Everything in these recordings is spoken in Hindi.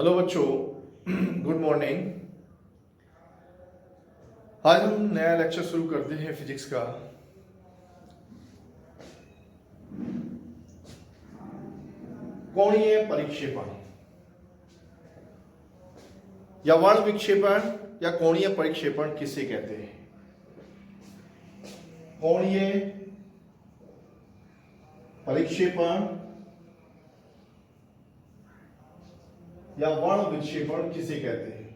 हेलो बच्चों, गुड मॉर्निंग। आज हम नया लेक्चर शुरू करते हैं फिजिक्स का। कोणीय परिक्षेपण या वर्ण विक्षेपण या कोणीय परिक्षेपण किसे कहते हैं? कोणीय परिक्षेपण या वर्ण विक्षेपण किसे कहते हैं?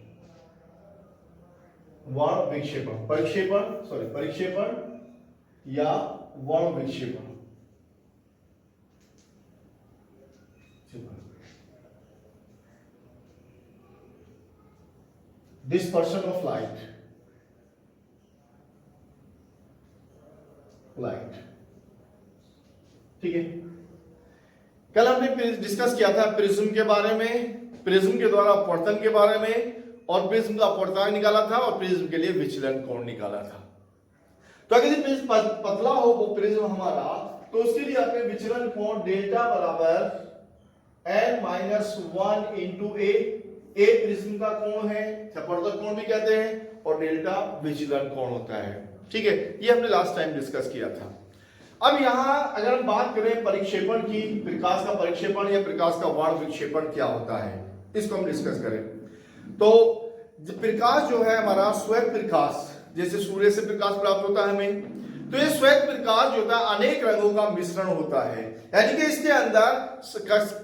वर्ण विक्षेपण, परिक्षेपण या वर्ण विक्षेपण। dispersion of light ठीक है। कल हमने डिस्कस किया था प्रिज्म के बारे में, प्रिज्म के द्वारा अपवर्तन के बारे में, और प्रिज्म का अपवर्तन निकाला था और प्रिज्म के लिए विचलन कोण निकाला था। तो अगर प्रिज्म पतला हो वो प्रिज्म हमारा, तो उसके लिए आपने विचलन कोण डेल्टा बराबर n-1 इंटू ए प्रिज्म का कोण है, अपवर्तक कोण भी कहते हैं, और डेल्टा विचलन कोण होता है। ठीक है, ये हमने लास्ट टाइम डिस्कस किया था। अब यहां अगर हम बात करें परिक्षेपण की, प्रकाश का परिक्षेपण या प्रकाश का वर्ण विक्षेपण क्या होता है, इसको हम डिस्कस करें। तो प्रकाश जो है हमारा श्वेत प्रकाश, जैसे सूर्य से प्रकाश प्राप्त होता है हमें, तो ये श्वेत प्रकाश जो होता है अनेक रंगों का मिश्रण होता है, यानी कि इसके अंदर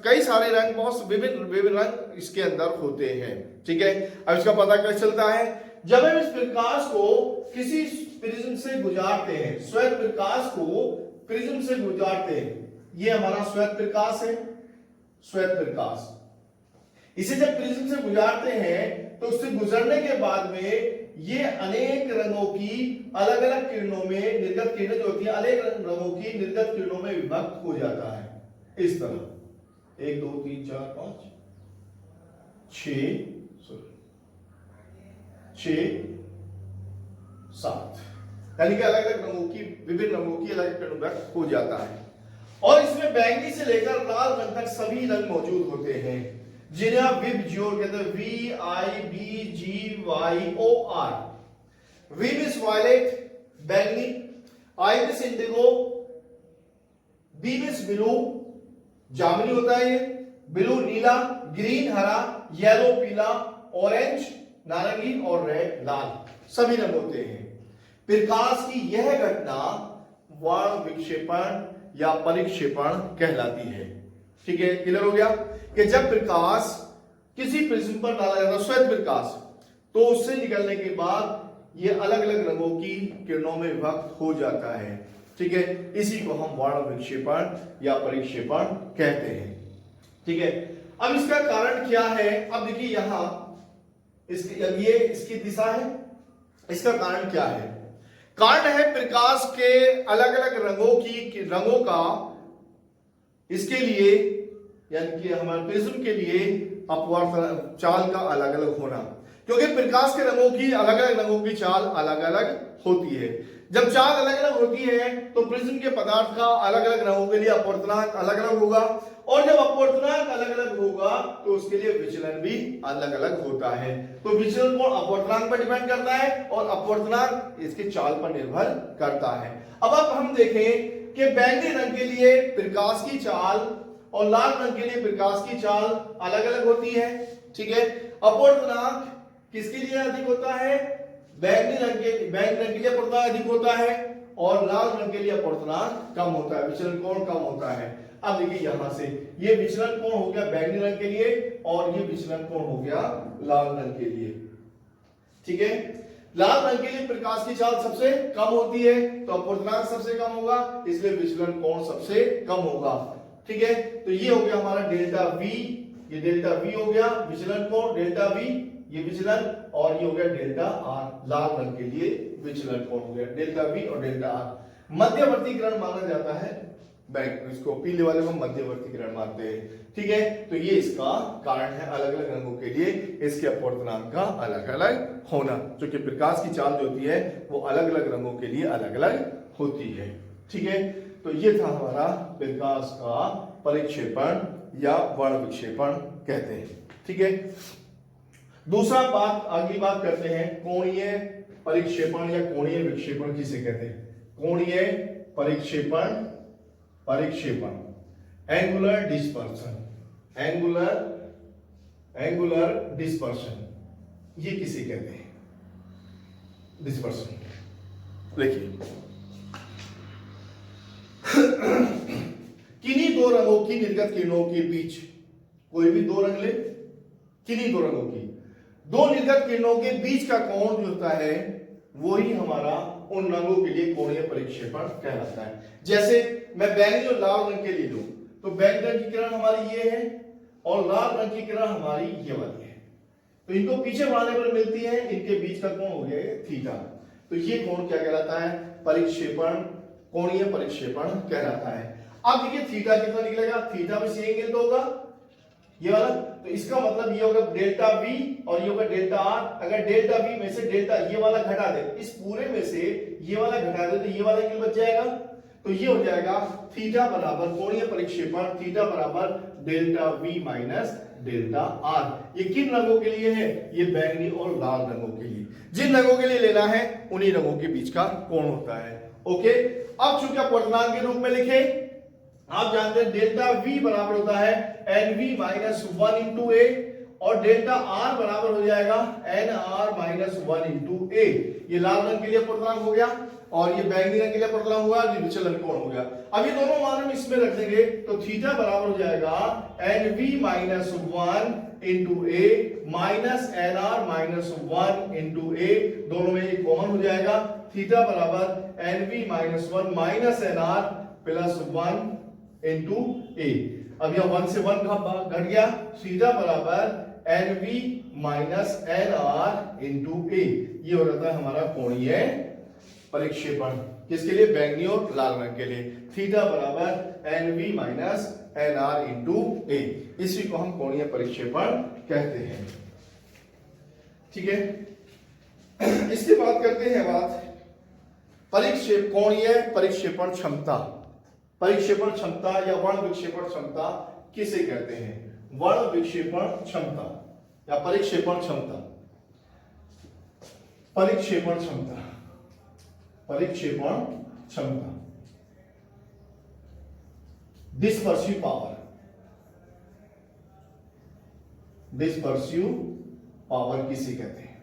कई सारे रंग, बहुत विभिन्न रंग इसके अंदर होते हैं। ठीक है, अब इसका पता कैसे चलता है? जब हम इस प्रकाश को किसी प्रिज्म से गुजारते हैं, श्वेत प्रकाश को प्रिज्म से गुजारते हैं, ये हमारा श्वेत प्रकाश है, श्वेत प्रकाश। इसे जब प्रिज्म से गुजारते हैं तो उससे गुजरने के बाद में ये अनेक रंगों की अलग अलग किरणों में, निर्गत किरणें जो होती है अनेक रंगों की निर्गत किरणों में विभक्त हो जाता है। इस तरह 1 2 3 4 5 6 7, यानी कि अलग अलग रंगों की, विभिन्न रंगों की अलग किरणों में व्यक्त हो जाता है। और इसमें बैंगनी से लेकर लाल रंग तक सभी रंग मौजूद होते हैं, जिन्हें आप विब जियोर कहते हैं, VIBGYOR। विब इज वायलेट, बैंगनी, I is indigo, B is blue, जामुनी होता है ये, ब्लू नीला, ग्रीन हरा, येलो पीला, ऑरेंज नारंगी और रेड लाल, सभी रंग होते हैं। प्रकाश की यह घटना वर्ण विक्षेपण या परिक्षेपण कहलाती है। ठीक है, क्लियर हो गया कि जब प्रकाश किसी प्रिज्म पर डाला जाता है, श्वेत प्रकाश, तो उससे निकलने के बाद ये अलग अलग रंगों की किरणों में विभक्त हो जाता है। ठीक है, इसी को हम वर्ण विक्षेपण या परिक्षेपण कहते हैं। ठीक है, अब इसका कारण क्या है? अब देखिए यहां ये इसकी दिशा है, इसका कारण क्या है? कारण है प्रकाश के अलग अलग रंगों का इसके लिए, यानी कि हमारे प्रिज्म के लिए अपवर्तन चाल का अलग अलग होना, क्योंकि प्रकाश के रंगों की अलग अलग रंगों की चाल अलग अलग होती है। जब चाल अलग अलग होती है तो प्रिज्म के पदार्थ का अलग अलग रंगों के लिए अपवर्तनांक अलग अलग होगा, और जब अपवर्तनांक अलग अलग होगा तो उसके लिए विचलन भी अलग अलग होता है। तो विचलन कोण अपवर्तनांक पर डिपेंड करता है और अपवर्तनांक इसके चाल पर निर्भर करता है। अब हम देखें कि बैंगनी रंग के लिए प्रकाश की चाल और लाल रंग के लिए प्रकाश की चाल अलग अलग होती है। ठीक है, अपवर्तनांक किसके लिए अधिक होता है? बैंगनी रंग के लिए अपवर्तनांक अधिक होता है और लाल रंग के लिए अपवर्तनांक कम होता है, विचलन कोण कम होता है। अब देखिए यहां से ये विचलन कोण हो गया बैंगनी रंग के लिए और ये विचलन कोण हो गया लाल रंग के लिए। ठीक है, लाल रंग के लिए प्रकाश की चाल सबसे कम होती है तो अपवर्तनांक सबसे कम होगा, इसलिए विचलन कोण सबसे कम होगा। ठीक है, तो ये हो गया हमारा डेल्टा V, ये डेल्टा V हो गया विचलन कोण, डेल्टा V ये विचलन, और ये हो गया डेल्टा R, लाल रंग के लिए विचलन कोण हो गया डेल्टा V और डेल्टा R। मध्यवर्ती किरण माना जाता है, इसको पीले वाले को मध्यवर्ती किरण मानते हैं। ठीक है, तो ये इसका कारण है अलग अलग रंगों के लिए इसके अपवर्तनांक का अलग अलग होना, क्योंकि प्रकाश की चाल जो होती है वो अलग अलग रंगों के लिए अलग अलग होती है। ठीक है, तो ये था हमारा प्रकाश का परिक्षेपण या वर्ण विक्षेपण कहते हैं। ठीक है। दूसरा बात, अगली बात करते हैं कोणीय परिक्षेपण या कोणीय विक्षेपण किसे कहते हैं। कोणीय परिक्षेपण, परिक्षेपण, एंगुलर डिस्पर्शन, एंगुलर डिस्पर्शन, ये किसे कहते हैं। डिस्पर्शन देखिए, किन्हीं दो रंगों की निर्गत किरणों के बीच, कोई भी दो रंग ले, किन्हीं दो रंगों की दो निर्गत किरणों के बीच का कोण जो होता है वही हमारा उन रंगों के लिए कोणीय परिक्षेपण कहलाता है। जैसे मैं बैंगनी और लाल रंग के लिए लूं तो बैंगनी रंग की किरण हमारी ये है और लाल रंग की किरण हमारी ये वाली है, तो इनको पीछे बढ़ाने पर मिलती है, इनके बीच का कोण हो गया थीटा। तो ये कोण क्या कहलाता है, परिक्षेपण, कोणीय परिक्षेपण कहलाता है। अब देखिए थीटा कितना निकलेगा, थीटा में से एंगल तो होगा ये वाला, तो इसका मतलब ये होगा डेल्टा वी और ये होगा डेल्टा आर। अगर डेल्टा वी में से डेल्टा ये वाला घटा दे, इस पूरे में से ये वाला घटा दे तो ये वाला एंगल बच जाएगा, तो ये हो जाएगा थीटा बराबर कोणीय परिक्षेपण थीटा बराबर delta V minus delta are. ये किन रंगों के लिए है, ये बैंगनी और लाल रंगों के लिए। जिन रंगों के लिए लेना है उन्हीं रंगों के बीच का कोण होता है। ओके, अब चूंकि पूर्णांक के रूप में लिखे, आप जानते हैं डेल्टा वी बराबर होता है एन वी माइनस 1 इंटू ए और डेल्टा आर बराबर हो जाएगा N R minus 1 into A. ये लाल रंग के लिए पूर्णांक हो गया और ये बैंगनी रंग के लिए पूर्णांक हुआ, ये विचलन कोण हो गया। अब ये दोनों मान हम इसमें रख देंगे तो थीटा बराबर हो जाएगा N V minus 1 into A minus N R minus 1 into A, दोनों में एक कॉमन हो जाएगा। थीटा बराबर N V minus 1 minus N R plus 1 into A. अब यह 1 से 1 घट गया, थीटा बराबर N V minus N R into A. ये हो जाता है हमारा कोणीय परिक्षेपण, किसके लिए, बैंगनी और लाल रंग के लिए। थीटा बराबर N V minus N R into A, इसी को हम कोणीय परिक्षेपण कहते हैं। ठीक है, इसके बाद करते हैं बात कोणीय परिक्षेपण क्षमता। परिक्षेपण क्षमता या वर्ण विक्षेपण क्षमता किसे कहते हैं, वर्ण विक्षेपण क्षमता या परिक्षेपण क्षमता। परिक्षेपण क्षमता, परिक्षेपण क्षमता, डिस्पर्सिव पावर, डिस्पर्सिव पावर किसे कहते हैं,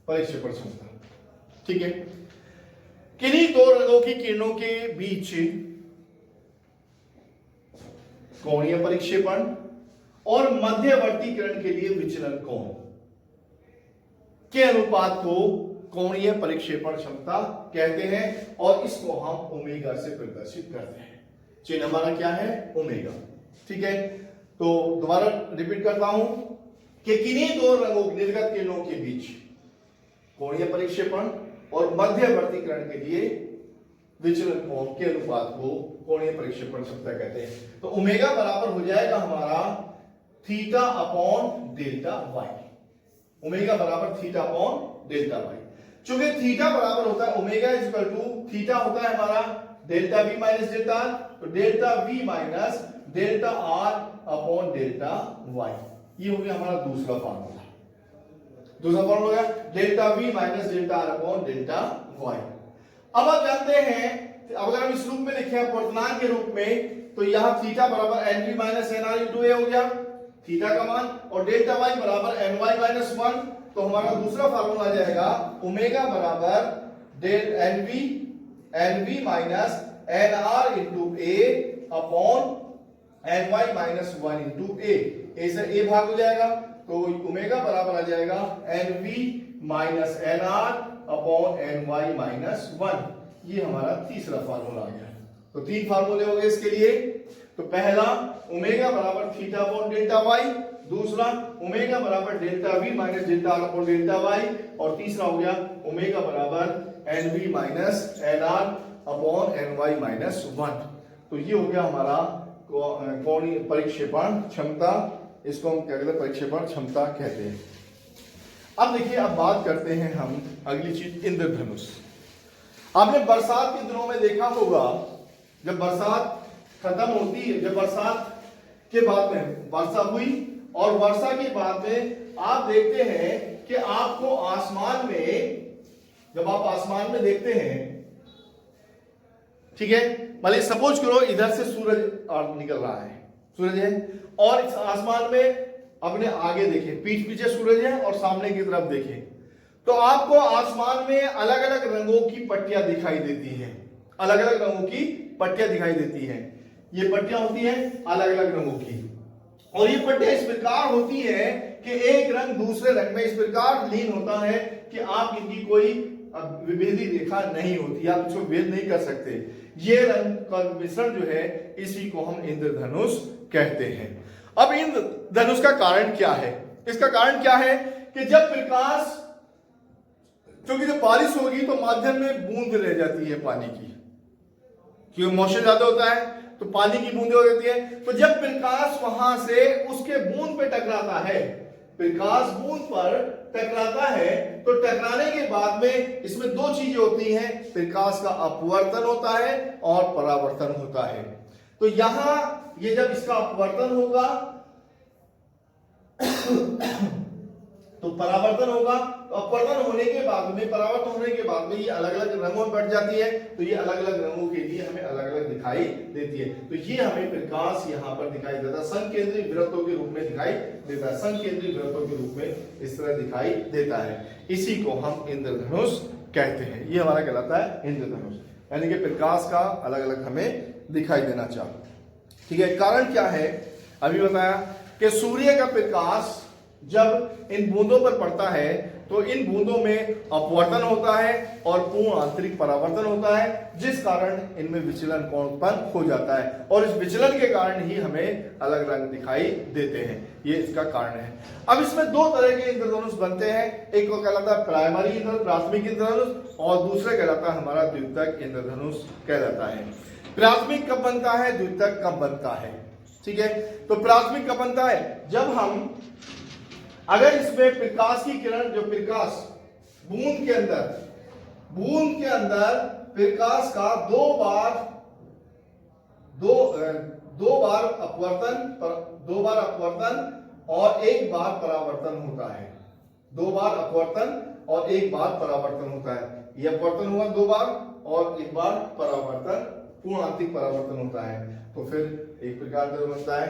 परिक्षेपण क्षमता। ठीक है, किन्हीं दो रंगों की किरणों के बीच कोणीय परिक्षेपण और मध्यवर्ती किरण के लिए विचलन कोण के अनुपात को कोणीय परिक्षेपण क्षमता कहते हैं और इसको हम ओमेगा से प्रदर्शित करते हैं। चिन्ह हमारा क्या है, ओमेगा। ठीक है, तो दोबारा रिपीट करता हूं कि किन्हीं दो रंगों निर्गत किरणों के बीच कोणीय परिक्षेपण और मध्यवर्ती किरण के लिए विचलन कोण के अनुपात को कोणीय परिक्षेपण क्षमता कहते हैं। तो ओमेगा बराबर हो जाएगा हमारा theta upon delta Y. Omega बराबर थीटा अपॉन डेल्टा वाई। चूंकि थीटा बराबर होता है omega is equal to theta होता है हमारा delta V minus delta R, तो delta V minus delta R upon delta Y. ये हो गया हमारा दूसरा फॉर्मूला। दूसरा फॉर्मूला हो गया delta V minus delta R upon delta Y. अब आप जानते हैं, अगर हम इस रूप में लिखे हैं पूर्णांक के रूप में, तो यहां थीटा बराबर N V minus N R into A हो गया थीटा का मान, और डेल्टा वाई बराबर एन वाई माइनस 1, तो हमारा दूसरा फार्मूला आ जाएगा ओमेगा बराबर del N V minus N R into A upon N Y minus 1 into A. ऐसे ए भाग हो जाएगा, तो ओमेगा बराबर आ जाएगा N V minus N R upon N Y minus 1। ये हमारा तीसरा फार्मूला आ गया। तो तीन फार्मूले हो गए इसके लिए। तो पहला ओमेगा बराबर थीटा अपॉन डेल्टा वाई, दूसरा ओमेगा बराबर delta V minus delta R upon delta Y, और तीसरा हो गया ओमेगा बराबर N V minus N R upon N Y minus 1। तो ये हो गया हमारा कोणीय परिक्षेपण क्षमता, इसको हम क्या कहते हैं, परिक्षेपण क्षमता कहते हैं। अब देखिए, अब बात करते हैं हम अगली चीज, इंद्रधनुष। आपने बरसात के दिनों में देखा होगा, जब बरसात खत्म होती है, जब बरसात के बाद में वर्षा हुई और वर्षा के बाद में आप देखते हैं कि आपको आसमान में, जब आप आसमान में देखते हैं, ठीक है, मतलब सपोज करो इधर से सूरज निकल रहा है, सूरज है, और इस आसमान में अपने आगे देखें, पीठ पीछे सूरज है और सामने की तरफ देखें, तो आपको आसमान में अलग अलग रंगों की पट्टियां दिखाई देती हैं, अलग अलग रंगों की पट्टियां दिखाई देती हैं। ये पट्टियां होती हैं अलग अलग रंगों की, और ये पट्टियां इस प्रकार होती है कि एक रंग दूसरे रंग में इस प्रकार लीन होता है कि आप इनकी कोई विभेदी रेखा नहीं होती, आप इसको भेद नहीं कर सकते। ये रंग का मिश्रण जो है इसी को हम इंद्रधनुष कहते हैं। अब इंद्रधनुष का कारण क्या है? इसका कारण क्या है कि जब प्रकाश, क्योंकि जब बारिश होगी तो माध्यम में बूंद रह जाती है पानी की, क्योंकि मॉइस्चर ज्यादा होता है तो पानी की बूंदें हो जाती है। तो जब प्रकाश वहां से उसके बूंद पे टकराता है, प्रकाश बूंद पर टकराता है, तो टकराने के बाद में इसमें दो चीजें होती हैं, प्रकाश का अपवर्तन होता है और परावर्तन होता है। तो यहां ये जब इसका अपवर्तन होगा तो परावर्तन होगा, तो अपवर्तन होने के बाद में, परावर्तन होने के बाद में ये अलग अलग रंगों में बढ़ जाती है, तो ये अलग अलग रंगों के लिए हमें अलग अलग दिखाई देती है। तो ये हमें प्रकाश यहाँ पर दिखाई देता है, संकेंद्रित वृत्तों के रूप में दिखाई देता है, संकेंद्रित वृत्तों के रूप में इस तरह दिखाई देता है। इसी को हम इंद्रधनुष कहते हैं। ये हमारा कहलाता है इंद्रधनुष, यानी कि प्रकाश का अलग अलग हमें दिखाई देना चाहिए। ठीक है, कारण क्या है? अभी बताया कि सूर्य का प्रकाश जब इन बूंदों पर पड़ता है तो इन बूंदों में अपवर्तन होता है और पूर्ण आंतरिक परावर्तन होता है, जिस कारण इनमें विचलन कोण उत्पन्न हो जाता है, और इस विचलन के कारण ही हमें अलग रंग दिखाई देते हैं। ये इसका कारण है। अब इसमें दो तरह के इंद्रधनुष बनते हैं, एक को कहलाता है प्राइमरी इंद्रधनुष, प्राथमिक इंद्रधनुष, और दूसरा कहलाता है हमारा द्वितीयक इंद्रधनुष कहलाता है। प्राथमिक कब बनता है, द्वितीयक कब बनता है? ठीक है, तो प्राथमिक कब बनता है? जब हम, अगर इसमें प्रकाश की किरण, जो प्रकाश बूंद के अंदर प्रकाश का दो बार अपवर्तन और एक बार परावर्तन होता है, दो बार अपवर्तन और एक बार परावर्तन होता है। यह अपवर्तन हुआ दो बार और एक बार परावर्तन, पूर्ण आंतरिक परावर्तन होता है, तो फिर एक प्रकार का बनता है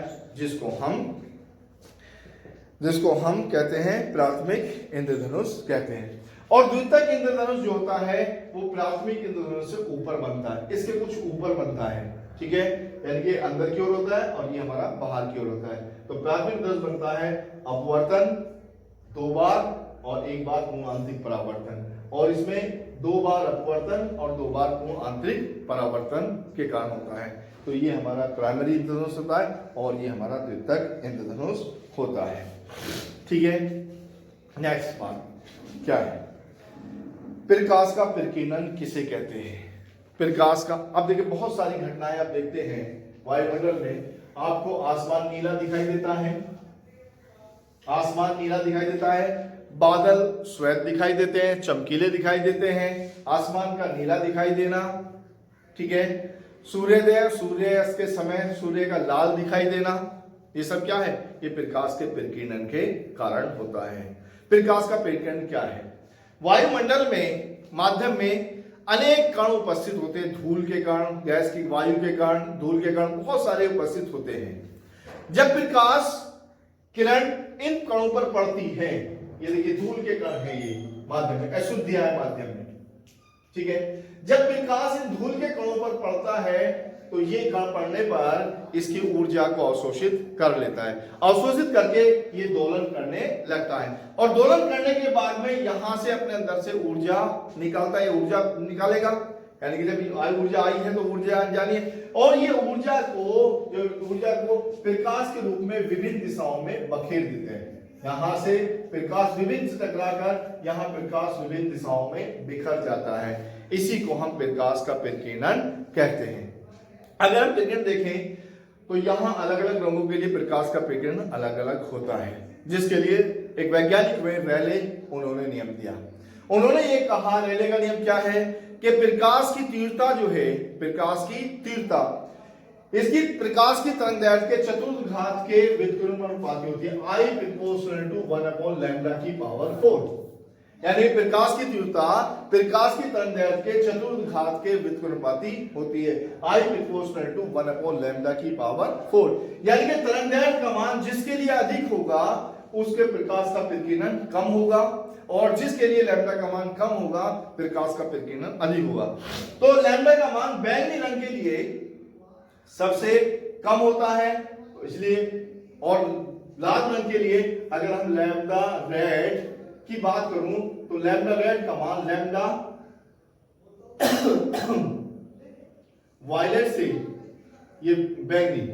जिसको हम कहते हैं प्राथमिक इंद्रधनुष कहते हैं। और द्वितीयक इंद्रधनुष जो होता है वो प्राथमिक इंद्रधनुष से ऊपर बनता है, इसके कुछ ऊपर बनता है। ठीक है, यानी कि अंदर की ओर होता है और ये हमारा बाहर की ओर होता है। तो प्राथमिक इंद्रधनुष बनता है अपवर्तन दो बार और एक बार पूर्ण आंतरिक परावर्तन, और इसमें दो बार अपवर्तन और दो बार पूर्ण आंतरिक परावर्तन के कारण होता है। तो ये हमारा प्राइमरी इंद्रधनुष होता है और ये हमारा द्वितीयक इंद्रधनुष होता है। ठीक है, नेक्स्ट बात क्या है? प्रकाश का प्रकीर्णन किसे कहते हैं? प्रकाश का, अब देखिए बहुत सारी घटनाएं आप देखते हैं वायुमंडल में, आपको आसमान नीला दिखाई देता है, आसमान नीला दिखाई देता है, बादल श्वेत दिखाई देते हैं, चमकीले दिखाई देते हैं, आसमान का नीला दिखाई देना। ठीक है, सूर्योदय, सूर्यास्त के समय सूर्य का लाल दिखाई देना, ये सब क्या है? ये प्रकाश के प्रकीर्णन के कारण होता है। प्रकाश का प्रकीर्णन क्या है? वायुमंडल में, माध्यम में अनेक कण उपस्थित होते हैं, धूल के कारण, गैस की, वायु के कारण, धूल के कारण बहुत सारे उपस्थित होते हैं। जब प्रकाश किरण इन कणों पर पड़ती है, ये देखिए धूल के कण है, ये माध्यम में अशुद्धियां है माध्यम में। ठीक है, जब प्रकाश इन धूल के कणों पर पड़ता है तो ये कण पड़ने पर इसकी ऊर्जा को अवशोषित कर लेता है, अवशोषित करके ये दोलन करने लगता है, और दोलन करने के बाद में यहां से अपने अंदर से ऊर्जा निकालता है, ऊर्जा निकालेगा, यानी कि जब वायु ऊर्जा आई है तो ऊर्जा जानी है, और ये ऊर्जा को प्रकाश के रूप में विभिन्न दिशाओं में बखेर देते हैं। यहां से प्रकाश विभिन्न से टकराकर यहां प्रकाश विभिन्न दिशाओं में बिखर जाता है। इसी को हम प्रकाश का प्रकीर्णन कहते हैं। अगर हम प्रकीर्णन देखें तो यहां अलग अलग रंगों के लिए प्रकाश का प्रकीर्णन अलग अलग होता है, जिसके लिए एक वैज्ञानिक में रेले उन्होंने नियम दिया। उन्होंने ये कहा, रेले का नियम क्या है कि प्रकाश की तीव्रता जो है, प्रकाश की तीव्रता इसकी प्रकाश की तरंगदैर्घ्य के चतुर्थ घात के व्युत्क्रमानुपाती होती है, I proportional to 1/λ की पावर 4। यानी प्रकाश की तीव्रता प्रकाश की तरंगदैर्घ्य के चतुर्थ घात के व्युत्क्रमानुपाती होती है, I proportional to 1/λ की पावर 4। यानी कि तरंगदैर्घ्य का मान जिसके लिए अधिक होगा उसके प्रकाश का विकिरण कम होगा, और जिसके लिए लैम्ब्डा का मान कम होगा प्रकाश का विकिरण अधिक होगा। तो लैम्ब्डा का मान बैंगनी रंग के लिए सबसे कम होता है, तो इसलिए, और लाल रंग के लिए अगर हम लैम्ब्डा रेड की बात करूं तो लैम्ब्डा रेड का मान लैम्ब्डा वायलेट से, ये बैंगनी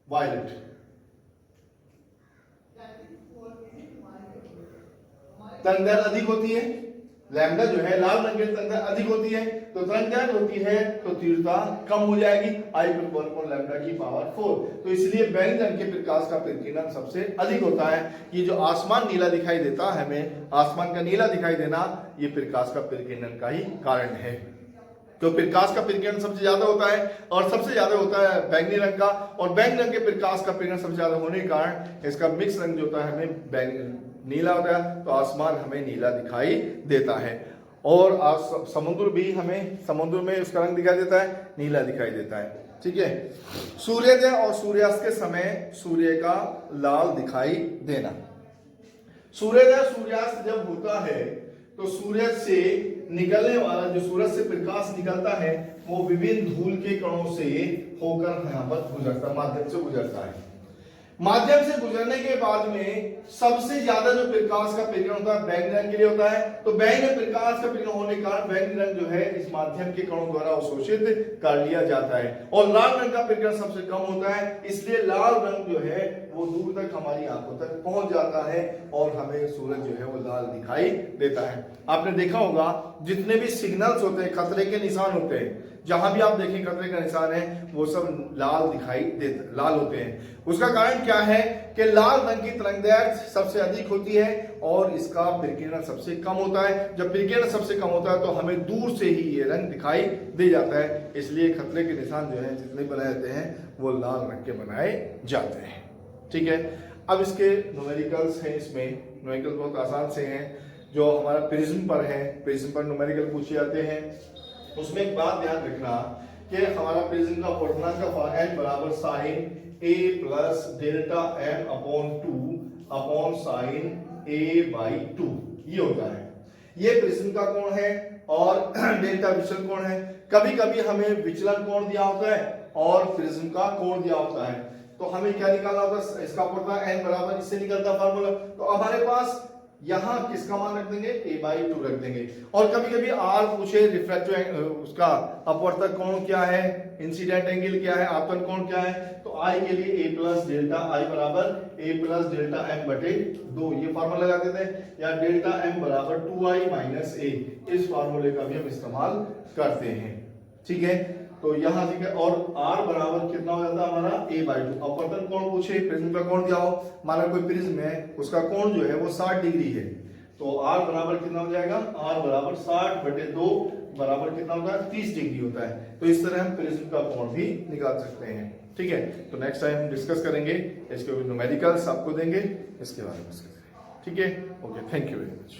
वायलेट तरंगदैर्घ्य अधिक होती है, लैम्ब्डा जो है लाल रंग की तरंगदैर्घ्य अधिक होती है, तो तरंगदैर्घ्य होती है तो तीव्रता कम हो जाएगी, I = लैम्ब्डा की पावर 4। तो इसलिए बैंगनी रंग के प्रकाश का विकिरण सबसे अधिक होता है। ये जो आसमान नीला दिखाई देता है, हमें आसमान का नीला दिखाई देना, ये प्रकाश का विकिरण का ही कारण है। तो प्रकाश का विकिरण सबसे ज्यादा होता है, और सबसे ज्यादा होता है बैंगनी रंग का, और बैंगनी रंग के प्रकाश का विकिरण सबसे ज्यादा होने के कारण इसका मिक्स रंग जो होता है हमें नीला होता है, तो आसमान हमें नीला दिखाई देता है। और समुद्र भी हमें, समुद्र में उसका रंग दिखाई देता है, नीला दिखाई देता है। ठीक है। सूर्योदय और सूर्यास्त के समय सूर्य का लाल दिखाई देना। सूर्योदय सूर्यास्त जब होता है तो सूरज से निकलने वाला, जो सूरज से प्रकाश निकलता है, वो विभिन्न धूल के कणों से होकर यहाँ पर गुजरता, माध्यम से गुजरता है। माध्यम से गुजरने के बाद में सबसे ज्यादा जो प्रकाश का विकिरण होता है बैंगनी रंग के लिए होता है, तो बैंगनी प्रकाश का विकिरण होने के कारण बैंगनी रंग जो है इस माध्यम के कणों द्वारा अवशोषित कर लिया जाता है, और लाल रंग का विकिरण सबसे कम होता है, इसलिए लाल रंग जो है वो दूर तक हमारी आंखों तक पहुंच जाता है, और हमें सूरज जो है वो लाल दिखाई देता है। आपने देखा होगा जितने भी सिग्नल्स होते हैं, खतरे के निशान होते हैं, जहां भी आप देखें खतरे का निशान है, वो सब लाल दिखाई देते, लाल होते हैं। उसका कारण क्या है कि लाल रंग की तरंगदैर्घ्य सबसे अधिक होती है और इसका विकिरण सबसे कम होता है। जब विकिरण सबसे कम होता है तो हमें दूर से ही ये रंग दिखाई दे जाता है, इसलिए खतरे के निशान जो है जितने बनाए जाते हैं वो लाल रंग के बनाए जाते हैं। ठीक है। अब इसके न्यूमेरिकल्स हैं, इसमें न्यूमेरिकल बहुत आसान से हैं। जो हमारा प्रिज्म पर है, प्रिज्म पर न्यूमेरिकल पूछे जाते हैं। उसमें एक बात ध्यान रखना कि हमारा प्रिज्म का अपवर्तनांक का n बराबर sine a plus delta m upon 2 upon sine a/2 ये होता है। ये प्रिज्म का कोण है और डेल्टा विचलन कोण है। कभी कभी हमें विचलन कोण दिया होता है और प्रिज्म का कोण दिया होता है, तो हमें क्या निकालना होता है, इसका अपवर्तनांक n बराबर इससे निकलता फार्मूला, तो हमारे पास यहां किसका मान रख देंगे, a/2 रख देंगे। और कभी कभी r पूछे रिफ्रैक्टिव उसका अपवर्तक कोण क्या है, इंसिडेंट एंगल क्या है, आपतन कोण क्या है, तो I के लिए a प्लस डेल्टा I बराबर a प्लस डेल्टा m बटे 2 ये फार्मूला लगा देते हैं, या डेल्टा m बराबर 2i माइनस a, इस फार्मूले का भी हम इस्तेमाल करते हैं। ठीक है। तो यहां ठीक है। और r बराबर कितना हो जाता है हमारा a/2। अपवर्तन कोण पूछे, प्रिज्म का कोण दिया हो, माना कोई प्रिज्म है उसका कोण जो है वो 60 डिग्री है, तो r बराबर कितना हो जाएगा, r बराबर 60 बटे 2 बराबर कितना होता है, 30 डिग्री होता है। तो इस तरह हम प्रिज्म का कोण भी निकाल सकते हैं। ठीक है। तो नेक्स्ट टाइम हम डिस्कस करेंगे, इसके न्यूमेरिकल्स आपको देंगे, इसके बारे में डिस्कस करेंगे। ठीक है। Okay, thank you very much.